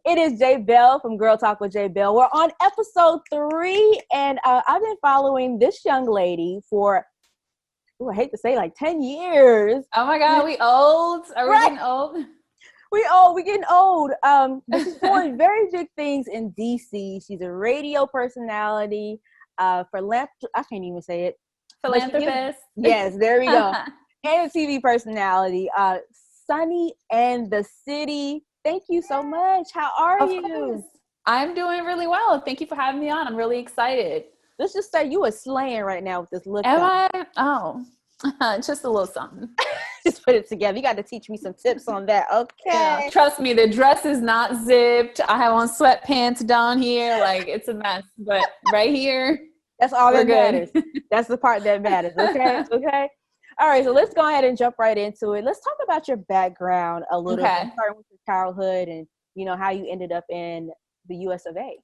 It is J.Belle from Girl Talk with J.Belle. We're on episode 3, and I've been following this young lady for, I hate to say, like 10 years. Oh my God, we old? Are we getting old? We getting old. But she's doing very big things in DC. She's a radio personality, I can't even say it. Philanthropist. Yes, there we go. And a TV personality. Sunni and the City. Thank you so much. How are you? Course. I'm doing really well. Thank you for having me on. I'm really excited. Let's just say you are slaying right now with this look. Am I? Oh, just a little something. Just put it together. You got to teach me some tips on that. Okay. Yeah, trust me, the dress is not zipped. I have on sweatpants down here. Like, it's a mess. But right here, that's all that matters. That's the part that matters. Okay. Okay. All right, so let's go ahead and jump right into it. Let's talk about your background a little bit, starting with your childhood and, how you ended up in the US of A.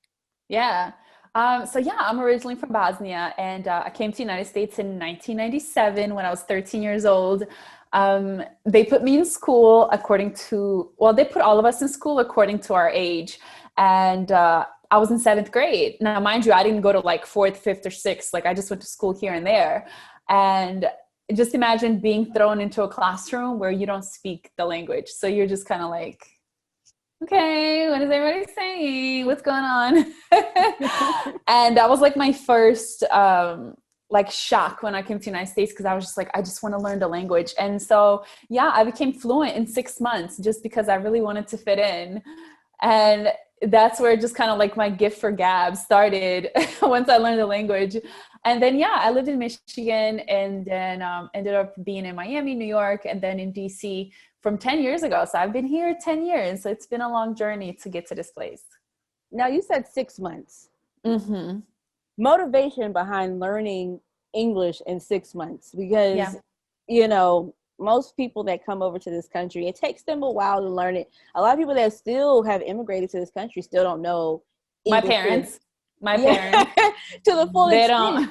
Yeah. I'm originally from Bosnia, and I came to the United States in 1997 when I was 13 years old. They put me in school they put all of us in school according to our age. And I was in 7th grade. Now, mind you, I didn't go to like 4th, 5th, or 6th. Like, I just went to school here and there. And just imagine being thrown into a classroom where you don't speak the language. So you're just kind of like, okay, what is everybody saying? What's going on? And that was like my first shock when I came to the United States, because I was just like, I just want to learn the language. And so, I became fluent in 6 months just because I really wanted to fit in. And that's where just kind of like my gift for gab started once I learned the language. And then, I lived in Michigan, and then ended up being in Miami, New York, and then in DC from 10 years ago. So I've been here 10 years. So it's been a long journey to get to this place. Now, you said 6 months. Mm-hmm. Motivation behind learning English in 6 months, because, most people that come over to this country, it takes them a while to learn it. A lot of people that still have immigrated to this country still don't know English. My parents to the full they extent.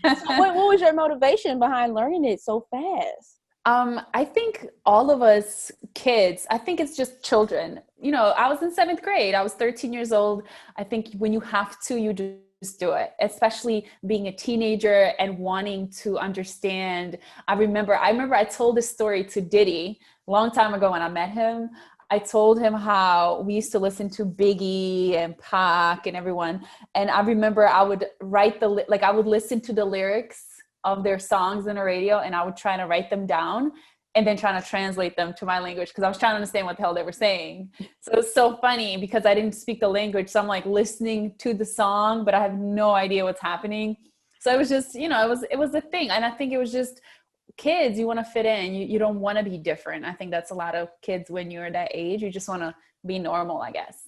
So what was your motivation behind learning it so fast? I think all of us kids, I think it's just children. I was in 7th grade. I was 13 years old. I think when you have to, you just do it, especially being a teenager and wanting to understand. I remember I told this story to Diddy a long time ago when I met him. I told him how we used to listen to Biggie and Pac and everyone. And I remember I would I would listen to the lyrics of their songs on the radio, and I would try to write them down and then trying to translate them to my language, because I was trying to understand what the hell they were saying. So it's so funny because I didn't speak the language. So I'm like listening to the song, but I have no idea what's happening. So it was just, it was a thing. And I think it was just kids, you want to fit in. You don't want to be different. I think that's a lot of kids when you're that age. You just want to be normal, I guess.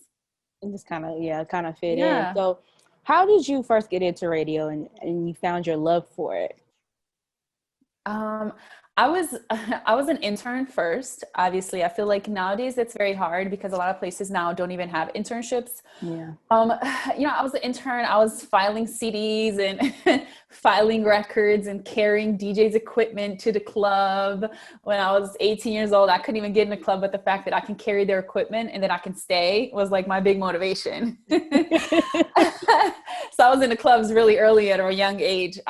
And just kind of fit in. So how did you first get into radio and you found your love for it? I was an intern first. Obviously, I feel like nowadays it's very hard because a lot of places now don't even have internships. Yeah. I was an intern. I was filing CDs and filing records and carrying DJ's equipment to the club. When I was 18 years old, I couldn't even get in the club, but the fact that I can carry their equipment and then I can stay was like my big motivation. So I was in the clubs really early at a young age.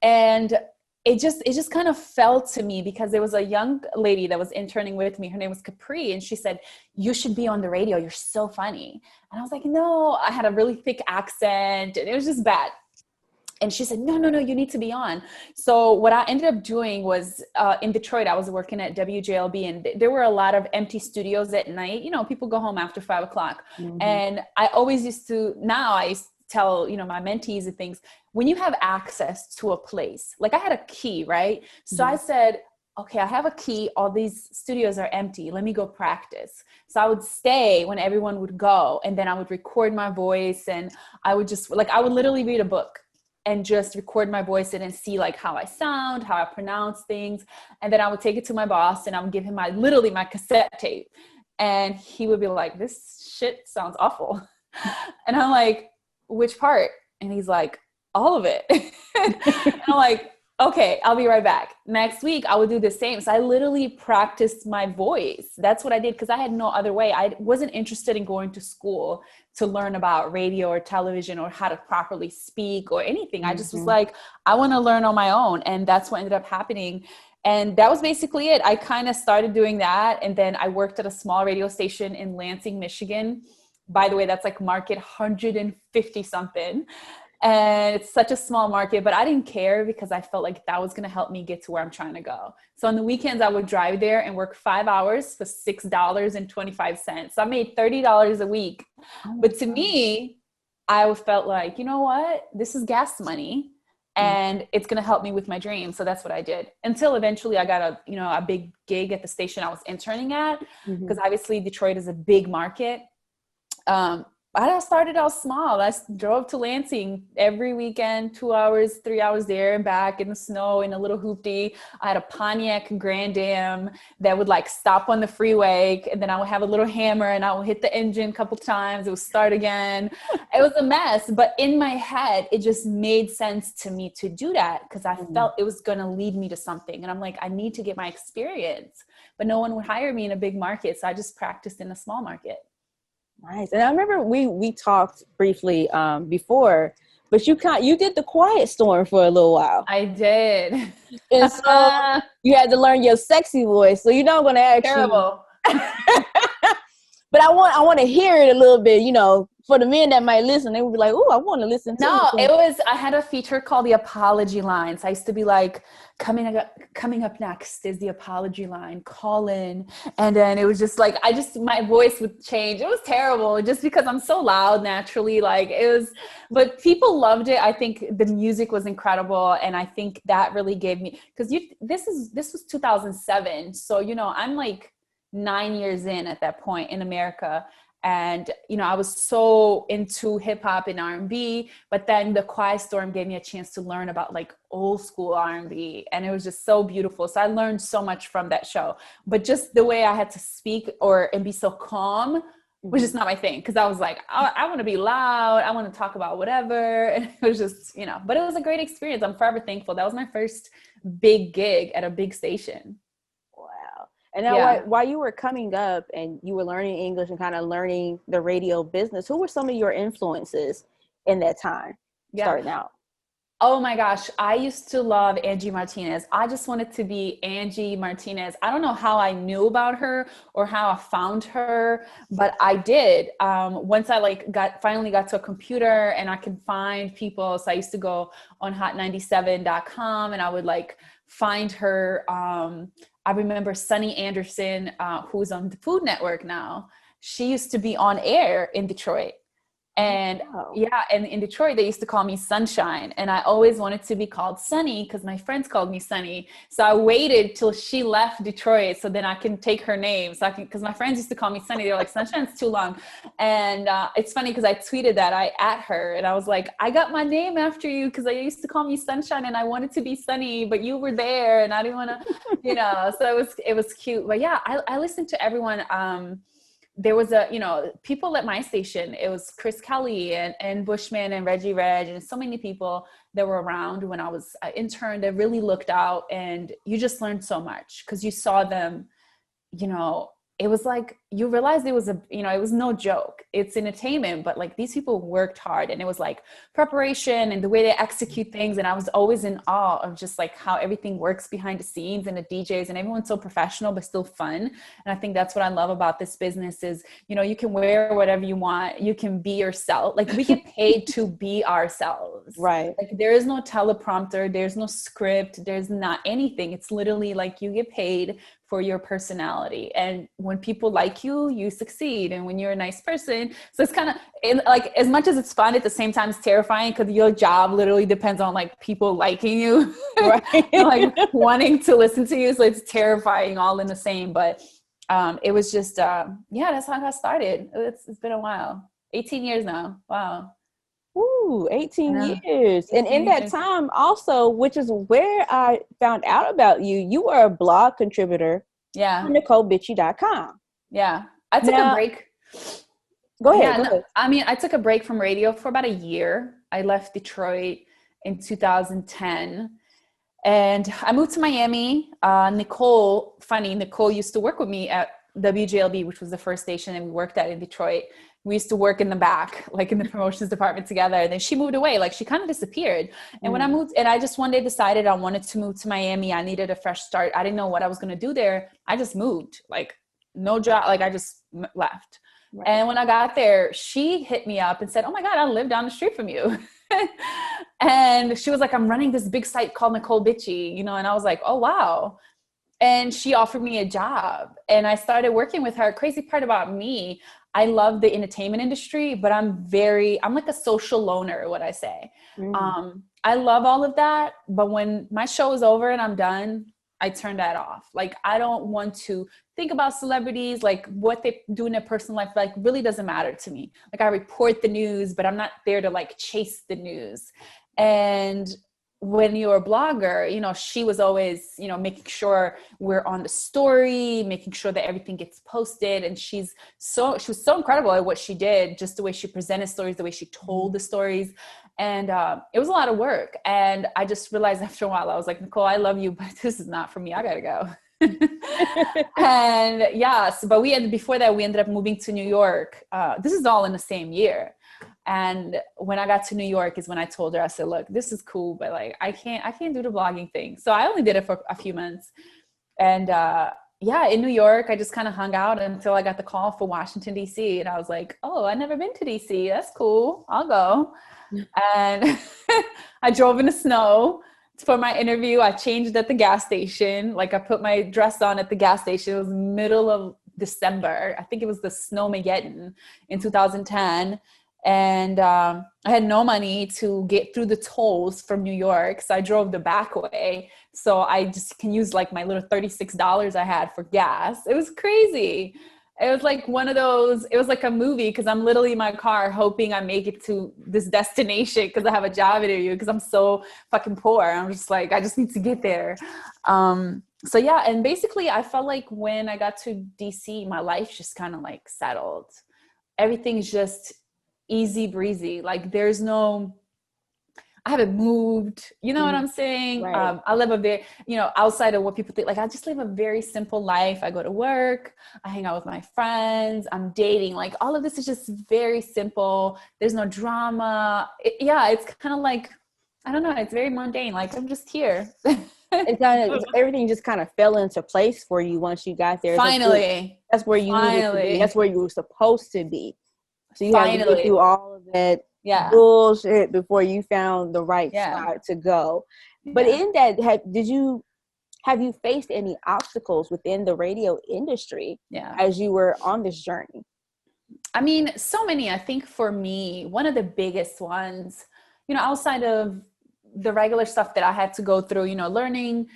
And it just kind of fell to me because there was a young lady that was interning with me. Her name was Capri. And she said, "You should be on the radio. You're so funny." And I was like, no, I had a really thick accent and it was just bad. And she said, no, you need to be on. So what I ended up doing was in Detroit, I was working at WJLB, and there were a lot of empty studios at night. People go home after 5 o'clock. Mm-hmm. And I used to tell, my mentees and things, when you have access to a place, like I had a key, right? So I said, okay, I have a key. All these studios are empty. Let me go practice. So I would stay when everyone would go, and then I would record my voice, and I would just I would literally read a book and just record my voice and then see how I sound, how I pronounce things. And then I would take it to my boss and I would give him my cassette tape. And he would be like, "This shit sounds awful." And I'm like, "Which part?" And he's like, "All of it." And I'm like, Okay, I'll be right back. Next week, I will do the same. So I literally practiced my voice. That's what I did because I had no other way. I wasn't interested in going to school to learn about radio or television or how to properly speak or anything. I just was like, I want to learn on my own. And that's what ended up happening. And that was basically it. I kind of started doing that. And then I worked at a small radio station in Lansing, Michigan. By the way, that's like market 150 something. And it's such a small market, but I didn't care because I felt like that was going to help me get to where I'm trying to go. So on the weekends, I would drive there and work 5 hours for $6.25. So I made $30 a week. But to me, I felt like, you know what? This is gas money and it's going to help me with my dream. So that's what I did until eventually I got a big gig at the station I was interning at, because obviously Detroit is a big market. I started out small. I drove to Lansing every weekend, 2 hours, 3 hours there and back in the snow in a little hoopty. I had a Pontiac Grand Am that would like stop on the freeway. And then I would have a little hammer and I would hit the engine a couple times. It would start again. It was a mess. But in my head, it just made sense to me to do that because I felt it was going to lead me to something. And I'm like, I need to get my experience. But no one would hire me in a big market. So I just practiced in a small market. Nice. And I remember we talked briefly before, but you did the Quiet Storm for a little while. I did. And so you had to learn your sexy voice. So I'm going to ask Terrible. you. But I want to hear it a little bit, for the men that might listen, they would be like, "Oh, I want to listen to it." I had a feature called the apology line. So I used to be like, coming up next is the apology line, call in. And then it was just like, my voice would change. It was terrible just because I'm so loud naturally. But people loved it. I think the music was incredible. And I think that really gave me, because this was 2007. So, I'm like 9 years in at that point in America. And, I was so into hip hop and R&B, but then the Quiet Storm gave me a chance to learn about like old school R&B. And it was just so beautiful. So I learned so much from that show, but just the way I had to speak and be so calm was just not my thing. Cause I was like, I want to be loud. I want to talk about whatever. And it was just, but it was a great experience. I'm forever thankful. That was my first big gig at a big station. And now while you were coming up and you were learning English and kind of learning the radio business, who were some of your influences in that time starting out? Oh my gosh. I used to love Angie Martinez. I just wanted to be Angie Martinez. I don't know how I knew about her or how I found her, but I did. Once I finally got to a computer and I could find people. So I used to go on hot97.com and I would find her. I remember Sunni Anderson, who's on the Food Network now. She used to be on air in Detroit. And and in Detroit, they used to call me Sunshine. And I always wanted to be called Sunny because my friends called me Sunny. So I waited till she left Detroit so then I can take her name. Because my friends used to call me Sunny. They were like, Sunshine's too long. And it's funny because I tweeted that I at her and I was like, I got my name after you because I used to call me Sunshine and I wanted to be Sunny, but you were there and I didn't want to, so it was cute. But yeah, I listened to everyone. There was people at my station. It was Chris Kelly and Bushman and Reggie Reg and so many people that were around when I was intern that really looked out, and you just learned so much because you saw them, it was like, you realized it was it was no joke. It's entertainment, but these people worked hard and it was preparation and the way they execute things. And I was always in awe of just how everything works behind the scenes and the DJs and everyone's so professional, but still fun. And I think that's what I love about this business is, you can wear whatever you want. You can be yourself. We get paid to be ourselves. Right. There is no teleprompter. There's no script. There's not anything. It's literally you get paid for your personality. And when people like you, you succeed. And when you're a nice person, so it's kind of as much as it's fun, at the same time, it's terrifying because your job literally depends on people liking you, right? Wanting to listen to you. So it's terrifying all in the same, but it was just, that's how I got started. It's been a while, 18 years now. Wow. Ooh, 18 years. And in that time also, which is where I found out about you, you were a blog contributor on NicoleBitchie.com. Yeah. I took a break. Go ahead. I took a break from radio for about a year. I left Detroit in 2010. And I moved to Miami. Nicole used to work with me at WJLB, which was the first station that we worked at in Detroit. We used to work in the back, like in the promotions department together. And then she moved away, like she kind of disappeared. And when I moved, and I just one day decided I wanted to move to Miami. I needed a fresh start. I didn't know what I was going to do there. I just moved, like no job. Like I just left. Right. And when I got there, she hit me up and said, "Oh my God, I live down the street from you." And she was like, "I'm running this big site called Nicole Bitchy," you know? And I was like, "Oh, wow." And she offered me a job and I started working with her. Crazy part about me, I love the entertainment industry, but I'm like a social loner, what I say. I love all of that. But when my show is over and I'm done, I turn that off. Like, I don't want to think about celebrities, like what they do in their personal life, like really doesn't matter to me. Like I report the news, but I'm not there to like chase the news. And when you're a blogger, you know, she was always, you know, making sure we're on the story, making sure that everything gets posted. And she was so incredible at what she did, just the way she presented stories, the way she told the stories. And it was a lot of work. And I just realized after a while, I was like, "Nicole, I love you, but this is not for me. I gotta go." And yes, but before that, we ended up moving to New York. This is all in the same year. And when I got to New York is when I told her, I said, "Look, this is cool, but like, I can't do the blogging thing." So I only did it for a few months. And yeah, in New York, I just kind of hung out until I got the call for Washington, D.C. And I was like, "Oh, I've never been to D.C. That's cool. I'll go." And I drove in the snow for my interview. I changed at the gas station. Like I put my dress on at the gas station. It was middle of December. I think it was the Snowmageddon in 2010. And I had no money to get through the tolls from New York. So I drove the back way. So I just can use like my little $36 I had for gas. It was crazy. It was like one of those, it was like a movie because I'm literally in my car hoping I make it to this destination because I have a job interview because I'm so fucking poor. I'm just like, I just need to get there. So yeah, and basically I felt like when I got to DC, my life just kind of like settled. Everything's just easy breezy. Like there's no, I haven't moved, you know what I'm saying? Right. I live a very, you know, outside of what people think, like I just live a very simple life. I go to work, I hang out with my friends, I'm dating, like all of this is just very simple. There's no drama. It's kind of like, I don't know, it's very mundane. Like I'm just here. Everything just kind of fell into place for you once you got there. Finally. That's where you needed to be. That's where you were supposed to be. So you had to get through all of that bullshit before you found the right spot to go. But in that, have you faced any obstacles within the radio industry as you were on this journey? I mean, so many. I think for me, one of the biggest ones, you know, outside of the regular stuff that I had to go through, you know, learning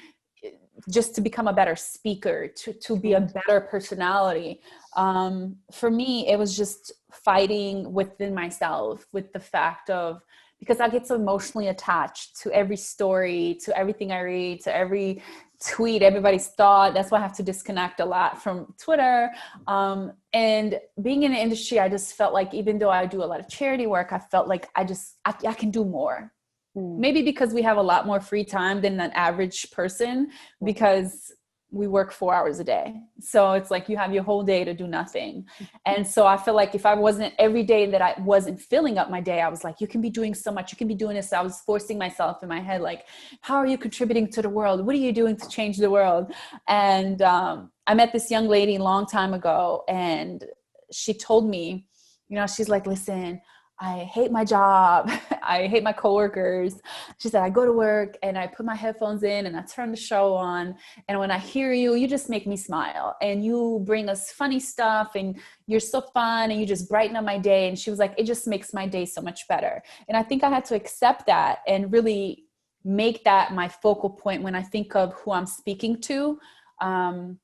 just to become a better speaker, to be a better personality. For me, it was just fighting within myself with the fact of, because I get so emotionally attached to every story, to everything I read, to every tweet, everybody's thought. That's why I have to disconnect a lot from Twitter. And being in the industry, I just felt like, even though I do a lot of charity work, I felt like I can do more. Maybe because we have a lot more free time than an average person, because we work 4 hours a day. So it's like you have your whole day to do nothing. And so I feel like if I wasn't, every day that I wasn't filling up my day, I was like, you can be doing so much, you can be doing this. I was forcing myself in my head, like, how are you contributing to the world? What are you doing to change the world? And I met this young lady a long time ago, and she told me, you know, she's like, "Listen, I hate my job. I hate my coworkers." She said, "I go to work and I put my headphones in and I turn the show on. And when I hear you, you just make me smile and you bring us funny stuff and you're so fun and you just brighten up my day." And she was like, "It just makes my day so much better." And I think I had to accept that and really make that my focal point when I think of who I'm speaking to, when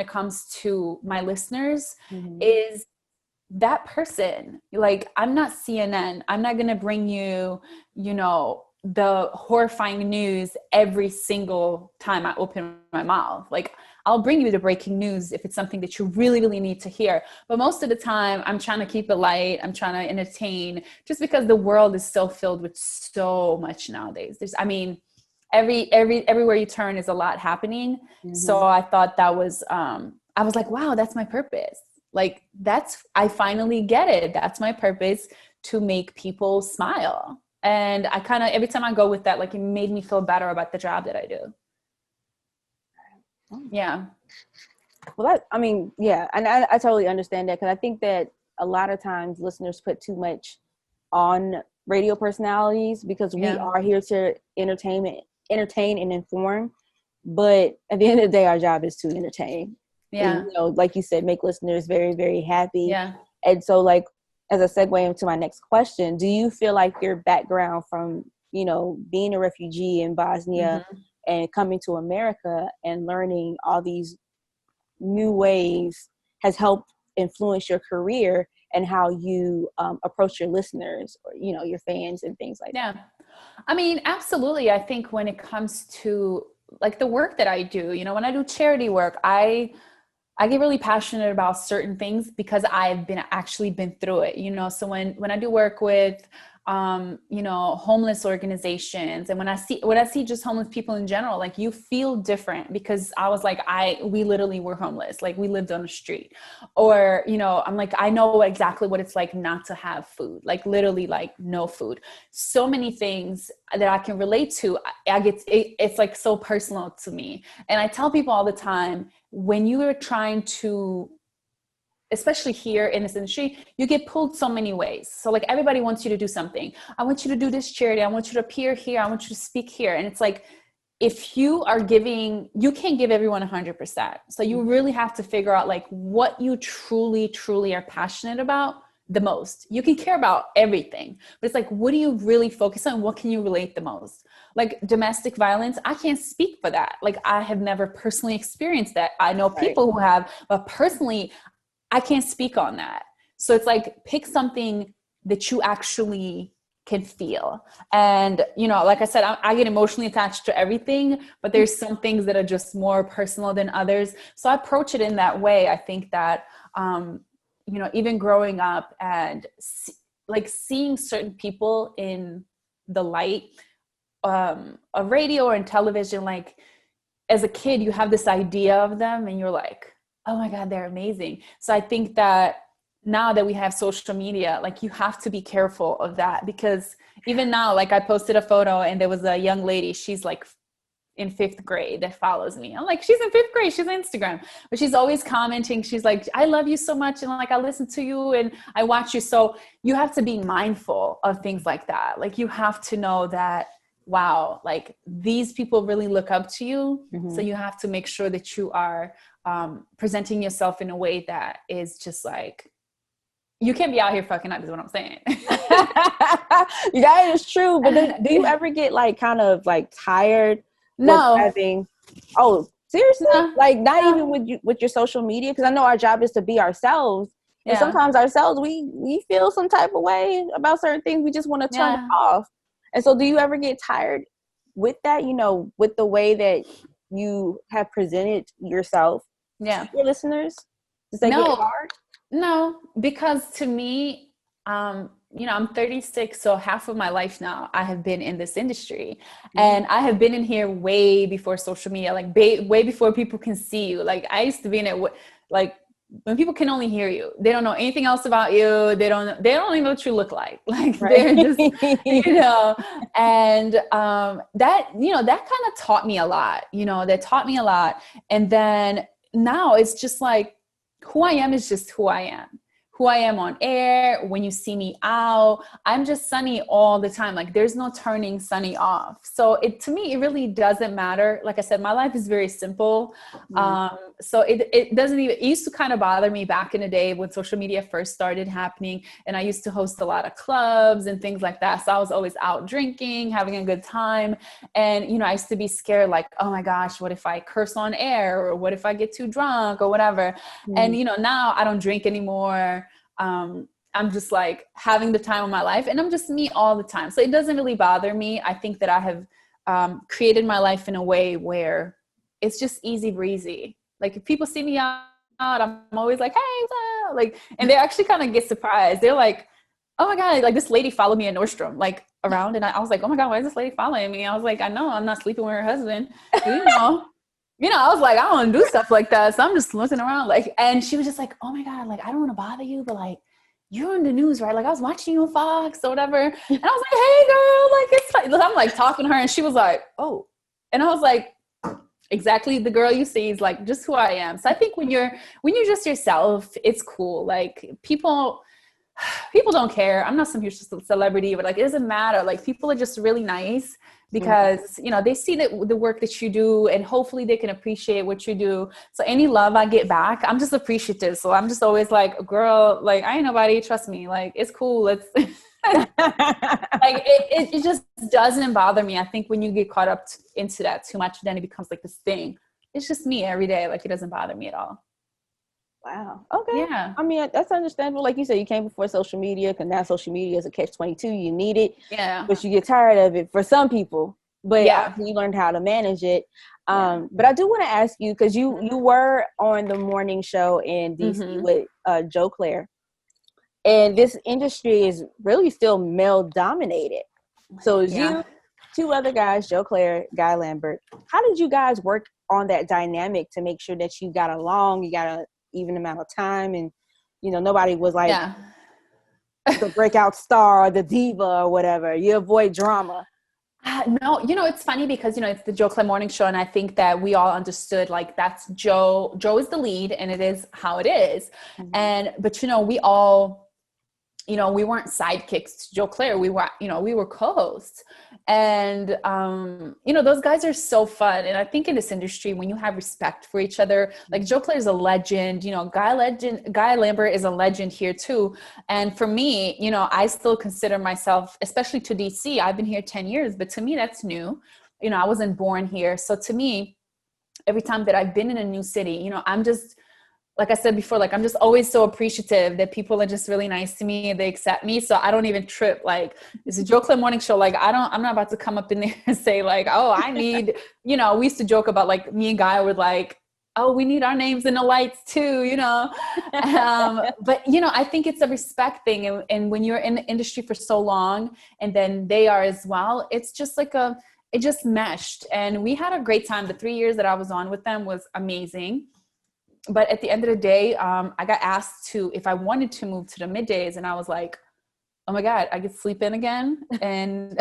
it comes to my listeners, is that person. Like, I'm not CNN. I'm not going to bring you, you know, the horrifying news every single time I open my mouth. Like, I'll bring you the breaking news if it's something that you really, really need to hear. But most of the time, I'm trying to keep it light. I'm trying to entertain, just because the world is so filled with so much nowadays. everywhere you turn is a lot happening. So I thought that was, I was like, wow, that's my purpose. Like I finally get it. That's my purpose, to make people smile. And I kind of, every time I go with that, like it made me feel better about the job that I do. Yeah. Well, yeah. And I totally understand that, because I think that a lot of times listeners put too much on radio personalities, because we are here to entertain and inform. But at the end of the day, our job is to entertain. Yeah. And, like you said, make listeners very, very happy. Yeah. And so, like, as a segue into my next question, do you feel like your background from, being a refugee in Bosnia and coming to America and learning all these new ways has helped influence your career and how you approach your listeners, or your fans and things like that? I mean, absolutely. I think when it comes to like the work that I do, when I do charity work, I get really passionate about certain things because I've actually been through it, so when I do work with homeless organizations, and when I see just homeless people in general, like you feel different, because I was like, we literally were homeless. Like we lived on the street, or, I'm like, I know exactly what it's like not to have food, like literally like no food. So many things that I can relate to. It's like so personal to me. And I tell people all the time, when you are trying to, especially here in this industry, you get pulled so many ways. So like everybody wants you to do something. I want you to do this charity. I want you to appear here. I want you to speak here. And it's like, if you are giving, you can't give everyone 100%. So you really have to figure out like what you truly, truly are passionate about the most. You can care about everything, but it's like, what do you really focus on? What can you relate the most? Like domestic violence, I can't speak for that. Like I have never personally experienced that. I know people who have, but personally, I can't speak on that. So it's like, pick something that you actually can feel. And, like I said, I get emotionally attached to everything, but there's some things that are just more personal than others. So I approach it in that way. I think that, even growing up and seeing certain people in the light of radio or in television, like as a kid, you have this idea of them and you're like, oh my God, they're amazing. So I think that now that we have social media, like you have to be careful of that, because even now, like I posted a photo and there was a young lady, she's like in 5th grade, that follows me. I'm like, she's in 5th grade, she's on Instagram, but she's always commenting. She's like, I love you so much. And like, I listen to you and I watch you. So you have to be mindful of things like that. Like you have to know that, wow, like these people really look up to you. So you have to make sure that you are presenting yourself in a way that is just like, you can't be out here fucking up, is what I'm saying. That is true. But then, do you ever get like kind of like tired? No. Having, seriously? No. Like not even with your social media? Because I know our job is to be ourselves. And sometimes ourselves, we feel some type of way about certain things. We just want to turn it off. And so do you ever get tired with that, with the way that you have presented yourself to your listeners? Does that get hard? No, because to me, I'm 36, so half of my life now I have been in this industry, and I have been in here way before social media, like way before people can see you. Like I used to be in it, like when people can only hear you, they don't know anything else about you. They don't even know what you look like. Like they're just, and that kind of taught me a lot. That taught me a lot, and then now it's just like, who I am is just who I am. Who I am on air, when you see me out, I'm just Sunni all the time. Like there's no turning Sunni off. So to me, it really doesn't matter. Like I said, my life is very simple. So it doesn't even, it used to kind of bother me back in the day when social media first started happening. And I used to host a lot of clubs and things like that. So I was always out drinking, having a good time. And, I used to be scared, like, oh my gosh, what if I curse on air, or what if I get too drunk or whatever. And, now I don't drink anymore. I'm just like having the time of my life, and I'm just me all the time. So it doesn't really bother me. I think that I have created my life in a way where it's just easy breezy. Like if people see me out, I'm always like, hey, what's up? Like, and they actually kind of get surprised. They're like, oh my God, like this lady followed me at Nordstrom. Like around, and I was like, oh my God, why is this lady following me? I was like, I know I'm not sleeping with her husband. I was like, I don't do stuff like that. So I'm just looking around like, and she was just like, oh my God, like, I don't want to bother you, but like, you're on the news, right? Like I was watching you on Fox or whatever. And I was like, hey girl, like it's fine. I'm like talking to her and she was like, oh, and I was like, exactly the girl you see is like just who I am. So I think when you're just yourself, it's cool. Like people don't care. I'm not some huge celebrity, but like, it doesn't matter. Like people are just really nice because, they see the work that you do and hopefully they can appreciate what you do. So any love I get back, I'm just appreciative. So I'm just always like, girl, like I ain't nobody, trust me. Like, it's cool. It's like, it just doesn't bother me. I think when you get caught up into that too much, then it becomes like this thing. It's just me every day. Like it doesn't bother me at all. Wow. Okay. Yeah. I mean, that's understandable. Like you said, you came before social media, because now social media is a catch-22. You need it, but you get tired of it for some people. But you learned how to manage it. But I do want to ask you, because you were on the morning show in DC with Joe Claire, and this industry is really still male-dominated. So it's you, two other guys, Joe Claire, Guy Lambert. How did you guys work on that dynamic to make sure that you got along, you got a even amount of time, and nobody was like the breakout star or the diva or whatever? You avoid drama. No, it's funny because it's the Joe Claire morning show, and I think that we all understood like that's Joe is the lead and it is how it is. But we all we weren't sidekicks to Joe Claire. We were co-hosts. And, those guys are so fun. And I think in this industry, when you have respect for each other, like Joe Claire is a legend, Guy Lambert is a legend here too. And for me, I still consider myself, especially to DC, I've been here 10 years, but to me, that's new. I wasn't born here. So to me, every time that I've been in a new city, I'm just, like I said before, like I'm just always so appreciative that people are just really nice to me and they accept me. So I don't even trip. Like it's a Joe Claire morning show. Like I'm not about to come up in there and say like, oh, I need, we used to joke about like me and Guy would like, oh, we need our names in the lights too, but I think it's a respect thing. And when you're in the industry for so long and then they are as well, it's just like it just meshed. And we had a great time. The 3 years that I was on with them was amazing. But at the end of the day, I got asked if I wanted to move to the middays, and I was like, oh my God, I get to sleep in again. And,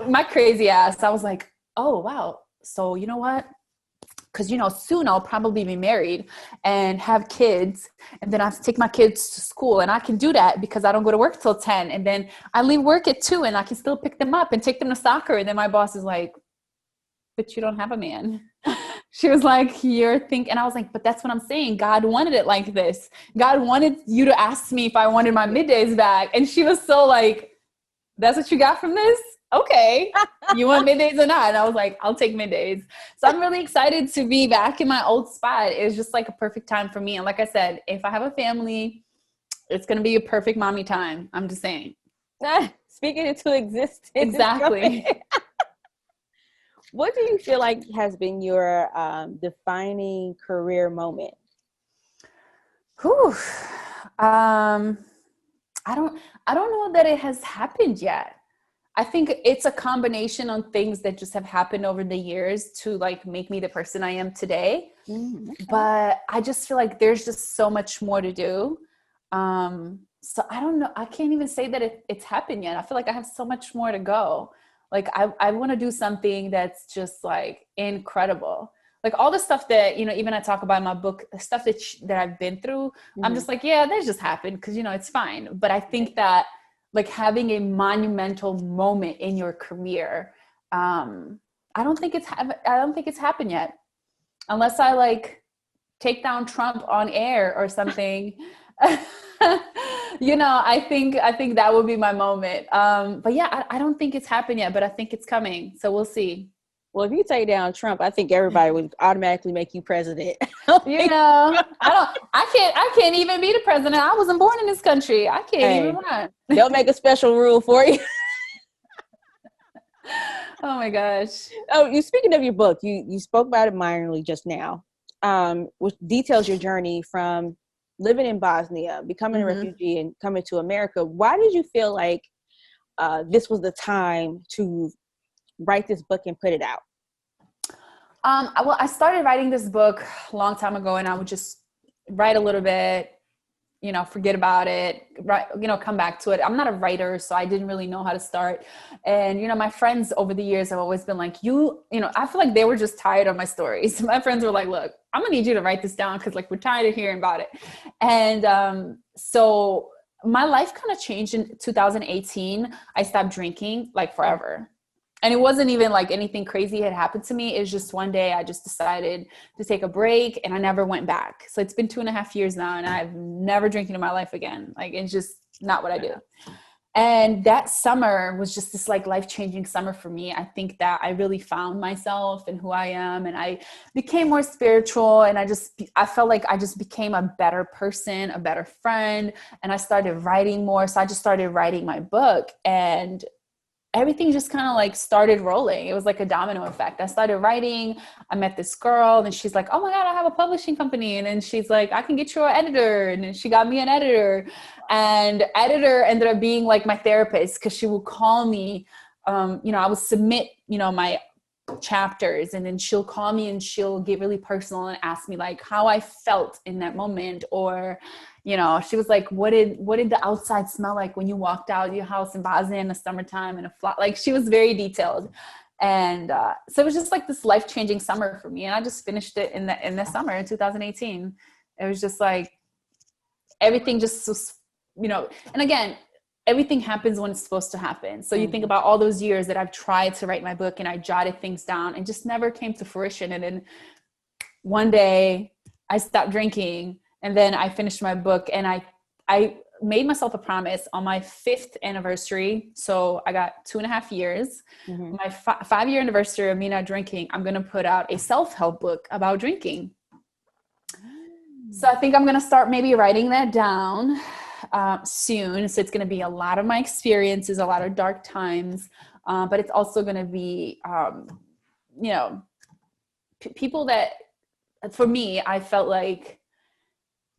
my crazy ass, I was like, oh, wow. So you know what? Because, soon I'll probably be married and have kids, and then I have to take my kids to school, and I can do that because I don't go to work till 10. And then I leave work at 2 and I can still pick them up and take them to soccer. And then my boss is like, but you don't have a man. She was like, you're thinking, and I was like, but that's what I'm saying. God wanted it like this. God wanted you to ask me if I wanted my middays back. And she was so like, that's what you got from this? Okay. You want middays or not? And I was like, I'll take middays. So I'm really excited to be back in my old spot. It was just like a perfect time for me. And like I said, if I have a family, it's going to be a perfect mommy time. I'm just saying. Speaking into existence. Exactly. What do you feel like has been your defining career moment? Whew. I don't know that it has happened yet. I think it's a combination on things that just have happened over the years to like make me the person I am today. Okay. But I just feel like there's just so much more to do. So I don't know. I can't even say that it's happened yet. I feel like I have so much more to go. Like I want to do something that's just like incredible. Like all the stuff that, even I talk about in my book, the stuff that I've been through, I'm just like, yeah, that just happened because, it's fine. But I think that like having a monumental moment in your career, I don't think it's happened yet. Unless I like take down Trump on air or something. I think that would be my moment. But yeah, I don't think it's happened yet, but I think it's coming. So we'll see. Well, if you take down Trump, I think everybody would automatically make you president. I can't even be the president. I wasn't born in this country. I can't even run. They'll make a special rule for you. Oh my gosh. Oh, you speaking of your book, you spoke about it minorly just now, which details your journey from living in Bosnia, becoming a refugee and coming to America. Why did you feel like this was the time to write this book and put it out? Well, I started writing this book a long time ago, and I would just write a little bit, forget about it, come back to it. I'm not a writer, so I didn't really know how to start. And, my friends over the years have always been like, I feel like they were just tired of my stories. My friends were like, look, I'm gonna need you to write this down, because we're tired of hearing about it. And so my life kind of changed in 2018. I stopped drinking forever. And it wasn't even anything crazy had happened to me. It was just one day I just decided to take a break, and I never went back. So it's been 2.5 years now, and I've never drinking in my life again. It's just not what I do. And that summer was just this life-changing summer for me. I think that I really found myself and who I am, and I became more spiritual, and I felt like I just became a better person, a better friend, and I started writing more. So I just started writing my book, and everything just kind of started rolling. It was like a domino effect. I started writing. I met this girl, and she's like, oh my God, I have a publishing company. And then she's like, I can get you an editor. And then she got me an editor, and editor ended up being my therapist, because she would call me. I would submit, my chapters, and then she'll call me and she'll get really personal and ask me how I felt in that moment. Or, she was like, what did the outside smell like when you walked out of your house in Bosnia in the summertime in a flat? She was very detailed. And so it was just this life-changing summer for me. And I just finished it in the summer in 2018. It was just everything just was, and again, everything happens when it's supposed to happen. So you think about all those years that I've tried to write my book, and I jotted things down and just never came to fruition. And then one day I stopped drinking, and then I finished my book, and I made myself a promise on my 5th anniversary. So I got 2.5 years, my 5-year anniversary of me not drinking, I'm going to put out a self-help book about drinking. So I think I'm going to start maybe writing that down soon. So it's going to be a lot of my experiences, a lot of dark times, but it's also going to be, people that, for me, I felt like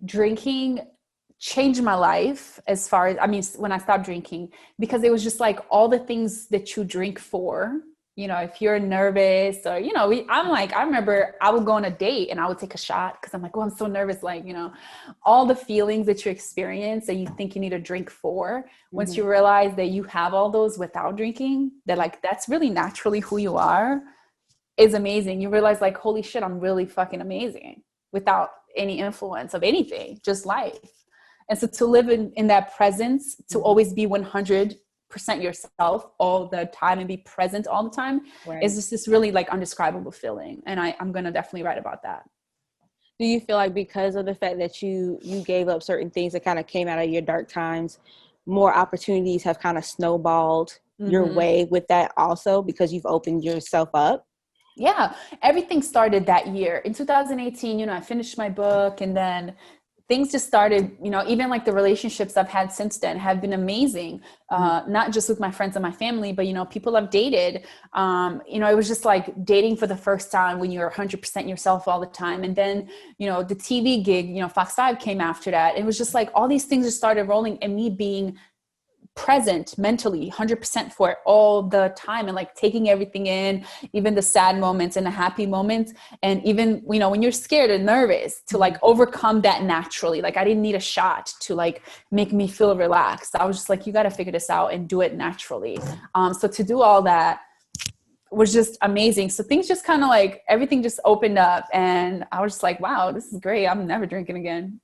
drinking changed my life as far as, when I stopped drinking, because it was just all the things that you drink for, if you're nervous or, I remember I would go on a date and I would take a shot because I'm like, oh, I'm so nervous. All the feelings that you experience that you think you need a drink for, once you realize that you have all those without drinking, that that's really naturally who you are, is amazing. You realize holy shit, I'm really fucking amazing without any influence of anything, just life. And so to live in that presence, to always be 100% yourself all the time and be present all the time, is just this really undescribable feeling. And I'm going to definitely write about that. Do you feel like because of the fact that you gave up certain things that kind of came out of your dark times, more opportunities have kind of snowballed your way with that also, because you've opened yourself up? Yeah, everything started that year. In 2018, I finished my book, and then things just started, even the relationships I've had since then have been amazing. Not just with my friends and my family, but, people I've dated. It was just dating for the first time when you're 100% yourself all the time. And then, the TV gig, Fox 5 came after that. It was just all these things just started rolling, and me being present mentally 100% for it all the time, and taking everything in, even the sad moments and the happy moments. And even, when you're scared and nervous, to overcome that naturally. I didn't need a shot to make me feel relaxed. I was just you got to figure this out and do it naturally. So to do all that was just amazing. So things just kind of everything just opened up, and I was just wow, this is great. I'm never drinking again.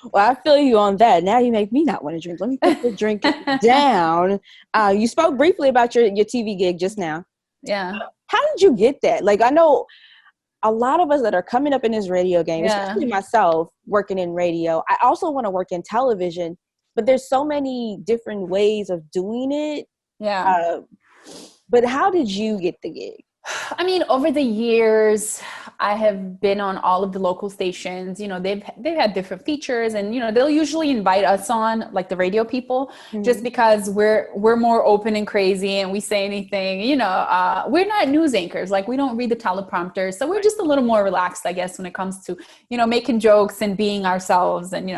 Well, I feel you on that. Now you make me not want to drink. Let me put the drink down. You spoke briefly about your TV gig just now. Yeah. How did you get that? I know a lot of us that are coming up in this radio game, especially myself working in radio, I also want to work in television, but there's so many different ways of doing it. Yeah. But how did you get the gig? Over the years, I have been on all of the local stations. They've had different features, and they'll usually invite us on, the radio people, just because we're more open and crazy, and we say anything. We're not news anchors. We don't read the teleprompter, so we're just a little more relaxed, I guess, when it comes to making jokes and being ourselves, and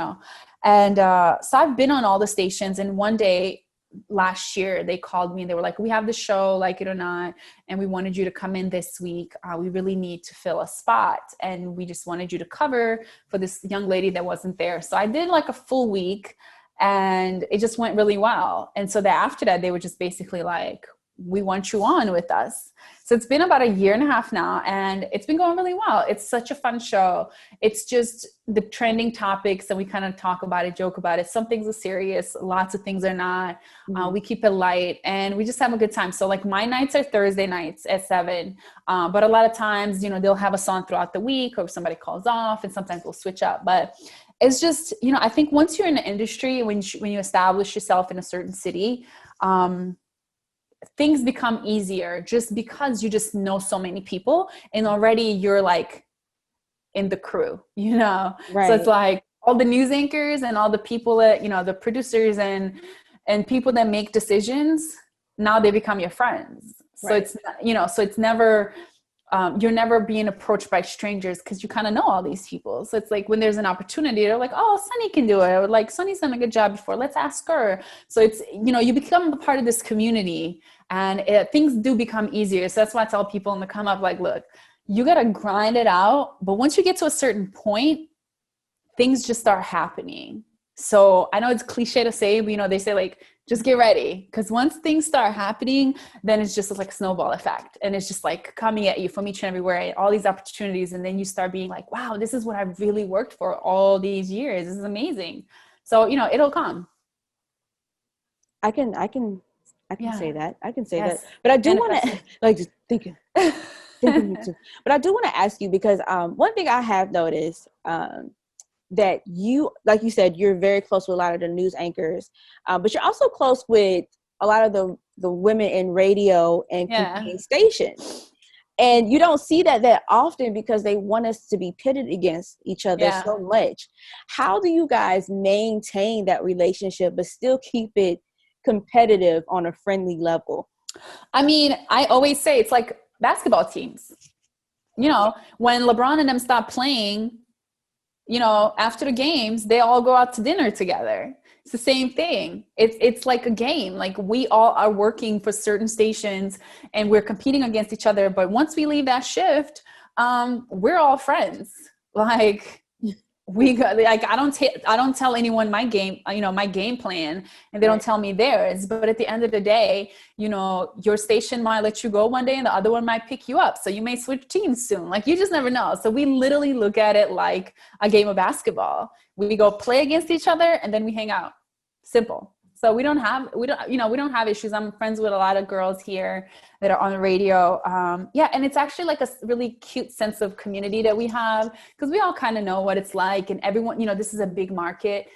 so I've been on all the stations, and one day last year, they called me and they were like, we have the show, like it or not, and we wanted you to come in this week. We really need to fill a spot, and we just wanted you to cover for this young lady that wasn't there. So I did like a full week, and it just went really well. And so after that, they were just basically like, we want you on with us. So it's been about 1.5 years now, and it's been going really well. It's such a fun show. It's just the trending topics, and we kind of talk about it, joke about it. Some things are serious, lots of things are not. We keep it light, and we just have a good time. So like my nights are Thursday nights at 7, but a lot of times, you know, they'll have us on throughout the week, or if somebody calls off, and sometimes we'll switch up. But it's just, you know, I think once you're in the industry, when you establish yourself in a certain city, things become easier just because you just know so many people, and already you're like in the crew, you know? Right. So it's like all the news anchors and all the people that, you know, the producers and people that make decisions, now they become your friends. So right. It's, you know, so it's never, you're never being approached by strangers because you kind of know all these people. So it's like when there's an opportunity, they're like, oh, Sunni can do it. Or like, Sunni's done a good job before. Let's ask her. So it's, you know, you become a part of this community, and things do become easier. So that's why I tell people in the come up, like, look, you got to grind it out. But once you get to a certain point, things just start happening. So I know it's cliche to say, but, you know, they say like, just get ready. Because once things start happening, then it's just like a snowball effect. And it's just like coming at you from each and everywhere, all these opportunities. And then you start being like, wow, this is what I've really worked for all these years. This is amazing. So, you know, it'll come. I can say that. I can say that. But I do want to, like, just thinking me too. But I do want to ask you, because one thing I have noticed, that you, like you said, you're very close with a lot of the news anchors, but you're also close with a lot of the women in radio and competing stations. And you don't see that often because they want us to be pitted against each other so much. How do you guys maintain that relationship but still keep it competitive on a friendly level? I mean, I always say it's like basketball teams. You know, when LeBron and them stop playing, you know, after the games, they all go out to dinner together. It's the same thing. It's like a game. Like we all are working for certain stations and we're competing against each other. But once we leave that shift, we're all friends. Like we got, like, I don't tell anyone my game, you know, my game plan, and they don't tell me theirs. But at the end of the day, you know, your station might let you go one day and the other one might pick you up. So you may switch teams soon. Like you just never know. So we literally look at it like a game of basketball. We go play against each other and then we hang out. Simple. So we don't have issues. I'm friends with a lot of girls here that are on the radio. And it's actually like a really cute sense of community that we have, because we all kind of know what it's like, and everyone, you know, this is a big market.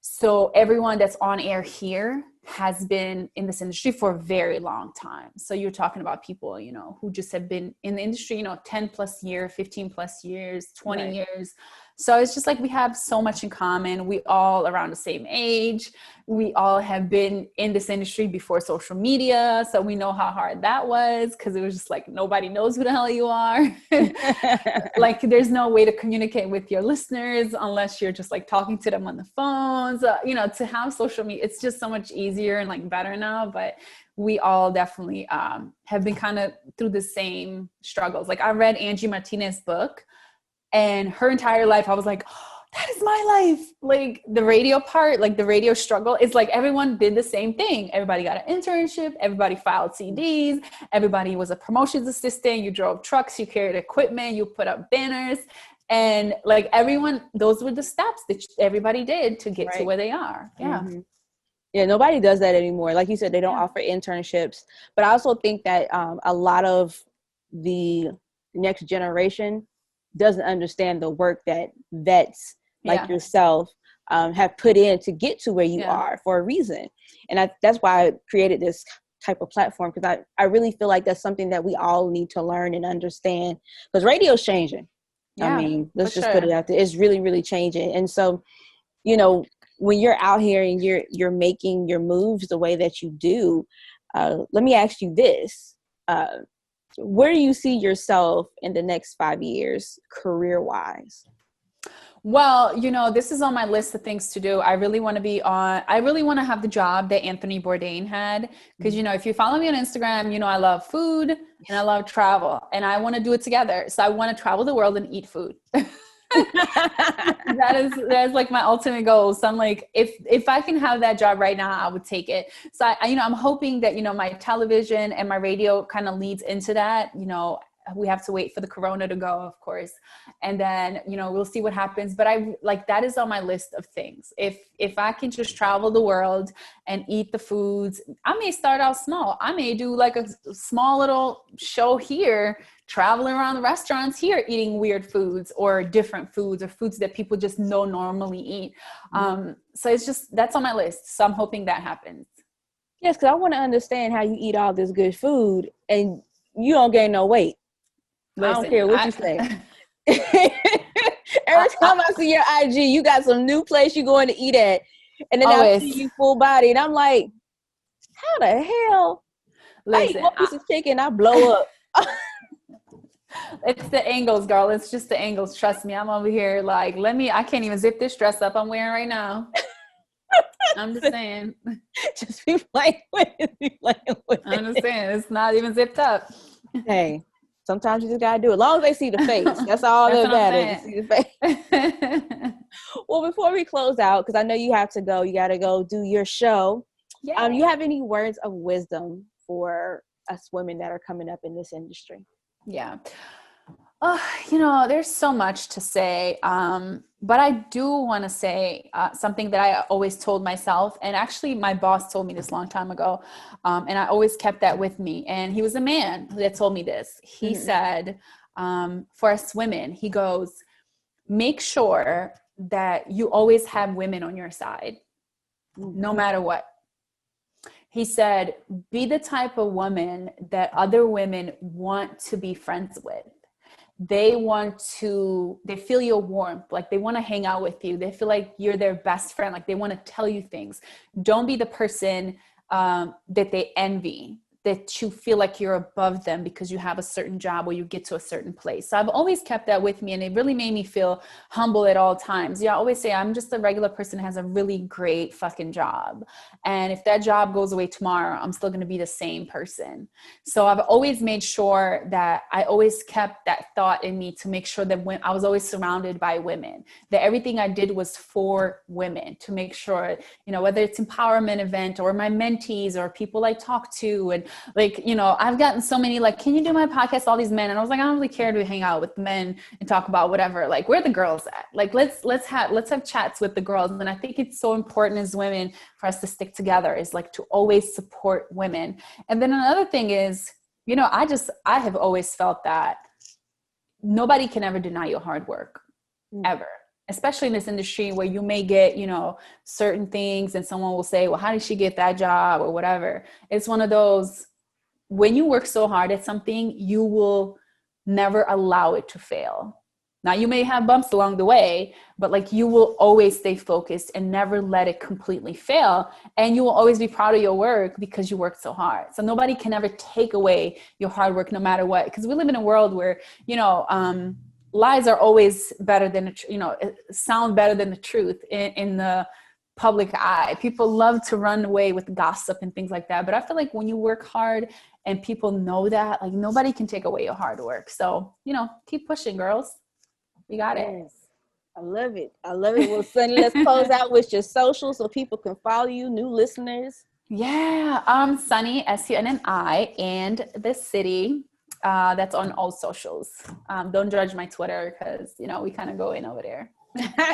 So everyone that's on air here has been in this industry for a very long time. So you're talking about people, you know, who just have been in the industry, you know, 10 plus years, 15 plus years, 20 years. So it's just like we have so much in common. We all around the same age. We all have been in this industry before social media. So we know how hard that was, because it was just like nobody knows who the hell you are. Like there's no way to communicate with your listeners unless you're just like talking to them on the phones. You know, to have social media, it's just so much easier and like better now. But we all definitely have been kind of through the same struggles. Like I read Angie Martinez's book, and her entire life, I was like, oh, that is my life. Like the radio part, like the radio struggle, it's like everyone did the same thing. Everybody got an internship. Everybody filed CDs. Everybody was a promotions assistant. You drove trucks. You carried equipment. You put up banners. And like everyone, those were the steps that everybody did to get to where they are. Yeah. Mm-hmm. Yeah, nobody does that anymore. Like you said, they don't offer internships. But I also think that a lot of the next generation doesn't understand the work that vets like yourself have put in to get to where you are for a reason. And that's why I created this type of platform, because I really feel like that's something that we all need to learn and understand, because radio's changing. I mean, let's just put it out there. It's really, really changing. And so, you know, when you're out here and you're making your moves the way that you do, let me ask you this. Where do you see yourself in the next 5 years, career-wise? Well, this is on my list of things to do. I really want to have the job that Anthony Bourdain had. Because, if you follow me on Instagram, I love food and I love travel and I want to do it together. So I want to travel the world and eat food. That is like my ultimate goal. So I'm like, if I can have that job right now, I would take it. So I'm hoping that, my television and my radio kind of leads into that. We have to wait for the corona to go, of course. And then, we'll see what happens. But that is on my list of things. If I can just travel the world and eat the foods, I may start out small. I may do like a small little show here, traveling around the restaurants here, eating weird foods or different foods or foods that people just don't normally eat. So that's on my list. So I'm hoping that happens. Yes, because I want to understand how you eat all this good food and you don't gain no weight. Listen, I don't care what you say. Every time I see your IG, you got some new place you're going to eat at. And then I see you full body. And I'm like, how the hell? Listen, I eat one piece of chicken, I blow up. It's the angles, girl. It's just the angles. Trust me. I'm over here like, I can't even zip this dress up I'm wearing right now. I'm just saying. Just be playing with it. I'm just saying. It's not even zipped up. Hey. Sometimes you just gotta do it. As long as they see the face, that's all that matters. See the face. Well, before we close out, because I know you have to go, you gotta go do your show. Yeah. You have any words of wisdom for us women that are coming up in this industry? Yeah. There's so much to say. But I do want to say something that I always told myself. And actually my boss told me this a long time ago. And I always kept that with me. And he was a man that told me this. He said, for us women, he goes, make sure that you always have women on your side, no matter what. He said, be the type of woman that other women want to be friends with. They feel your warmth, like they want to hang out with you. They feel like you're their best friend. Like they want to tell you things. Don't be the person that they envy, that you feel like you're above them because you have a certain job or you get to a certain place. So I've always kept that with me, and it really made me feel humble at all times. I always say I'm just a regular person that has a really great fucking job. And if that job goes away tomorrow, I'm still going to be the same person. So I've always made sure that I always kept that thought in me to make sure that when I was always surrounded by women, that everything I did was for women, to make sure, whether it's empowerment event or my mentees or people I talk to, and I've gotten so many, can you do my podcast? All these men. And I was like, I don't really care to hang out with men and talk about whatever. Where are the girls at? Let's have chats with the girls. And I think it's so important as women for us to stick together, is to always support women. And then another thing is, I have always felt that nobody can ever deny your hard work, ever. Especially in this industry where you may get, certain things and someone will say, well, how did she get that job or whatever? It's one of those, when you work so hard at something, you will never allow it to fail. Now you may have bumps along the way, but you will always stay focused and never let it completely fail. And you will always be proud of your work because you worked so hard. So nobody can ever take away your hard work no matter what. Because we live in a world where, lies are always better than, sound better than the truth in the public eye. People love to run away with gossip and things like that. But I feel like when you work hard and people know that, nobody can take away your hard work. So, keep pushing, girls. We got it. Yes. I love it. Well, Sunni, let's close out with your social so people can follow you, new listeners. Yeah. Sunni, SUNNI, and the city. That's on all socials. Don't judge my Twitter because, we kind of go in over there.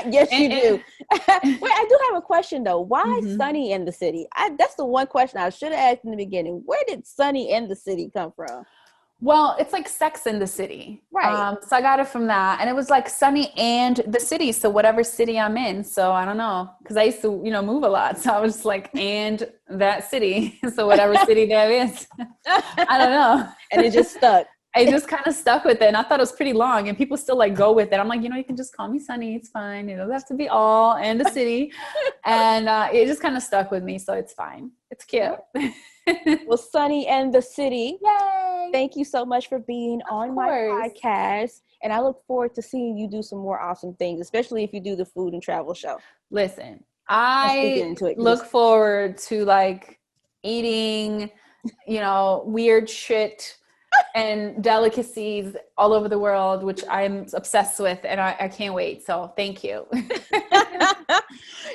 Yes, you do. Wait, I do have a question though. Why Sunni in the city? That's the one question I should have asked in the beginning. Where did Sunni in the city come from? Well, it's like Sex in the City. Right. So I got it from that. And it was Sunni and the city. So whatever city I'm in. So I don't know. Because I used to, move a lot. So I was just and that city. So whatever city that is. I don't know. And it just stuck. I just kind of stuck with it, and I thought it was pretty long, and people still like go with it. I'm like, you can just call me Sunny. It's fine. It doesn't have to be all and the city. And it just kind of stuck with me. So it's fine. It's cute. Well, Sunny and the city. Yay. Thank you so much for being on my podcast. And I look forward to seeing you do some more awesome things, especially if you do the food and travel show. Listen, I look forward to like eating, weird shit and delicacies all over the world, which I'm obsessed with, and I can't wait. So thank you.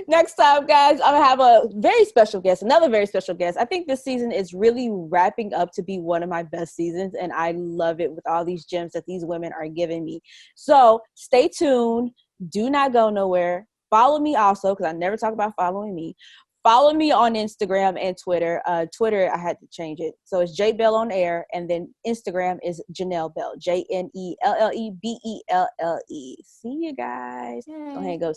Next time, guys, I'm gonna have a very special guest, another very special guest. I think this season is really wrapping up to be one of my best seasons, and I love it with all these gems that these women are giving me. So stay tuned. Do not go nowhere. Follow me also, because I never talk about following me. Follow me on Instagram and Twitter. Twitter, I had to change it. So it's J.Belle on air. And then Instagram is Janelle Belle. JNELLEBELLE. See you guys. Yay. Go ahead and go.